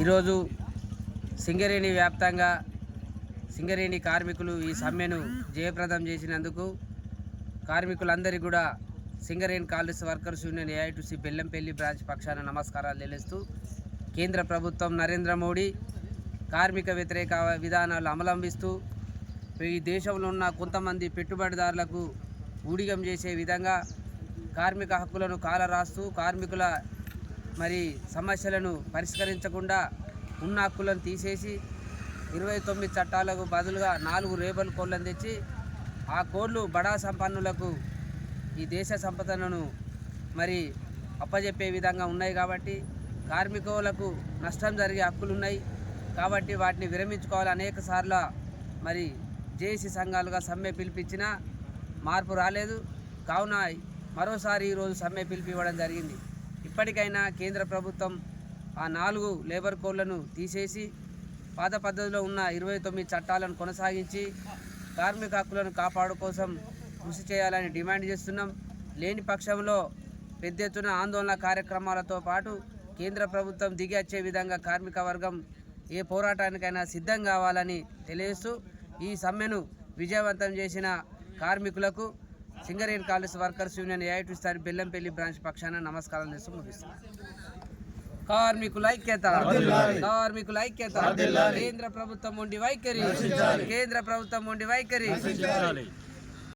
ఈరోజు సింగరేణి వ్యాప్తంగా సింగరేణి కార్మికులు ఈ సమ్మెను జయప్రదం చేసినందుకు కార్మికులందరికీ కూడా Singareni collieries workers union AITC Bellampalli branch పక్షాన నమస్కారాలు తెలియజేస్తూ కేంద్ర ప్రభుత్వం నరేంద్ర మోడీ కార్మిక వ్యతిరేక విధానాలు అవలంబిస్తూ ఈ దేశంలో ఉన్న కొంతమంది పెట్టుబడిదారులకు ఊడిగం చేసే విధంగా కార్మిక హక్కులను కాలరాస్తూ కార్మికుల సమస్యలను పరిష్కరించకుండా ఉన్న హక్కులను తీసేసి 29 చట్టాలకు బదులుగా 4 లేబర్ కోడ్లను తెచ్చి ఆ కోడ్లు బడా సంపన్నులకు ఈ దేశ సంపదను అప్పజెప్పే విధంగా ఉన్నాయి. కాబట్టి కార్మికులకు నష్టం జరిగే హక్కులు ఉన్నాయి కాబట్టి వాటిని విరమించుకోవాలి. అనేక సార్లు జేఏసీ సంఘాలుగా సమ్మె పిలిపించినా మార్పు రాలేదు. కావున మరోసారి ఈరోజు సమ్మె పిలిపివ్వడం జరిగింది. ఇప్పటికైనా కేంద్ర ప్రభుత్వం ఆ 4 లేబర్ కోడ్లను తీసేసి పాత పద్ధతిలో ఉన్న 29 చట్టాలను కొనసాగించి కార్మిక హక్కులను కాపాడు కోసం కృషి చేయాలని డిమాండ్ చేస్తున్నాం. లేని పక్షంలో పెద్ద ఎత్తున ఆందోళన కార్యక్రమాలతో పాటు కేంద్ర ప్రభుత్వం దిగి వచ్చే విధంగా కార్మిక వర్గం ఏ పోరాటానికైనా సిద్ధం కావాలని తెలియజేస్తూ ఈ సమ్మెను విజయవంతం చేసిన కార్మికులకు Singareni collieries workers union AITC Bellampalli branch పక్షాన నమస్కారం చేస్తూ ముగిస్తున్నాం. కార్మికుల ఐక్యత, కార్మికుల ఐక్యత. కేంద్ర ప్రభుత్వం ఉండి వైఖరి, కేంద్ర ప్రభుత్వం ఉండి వైఖరి.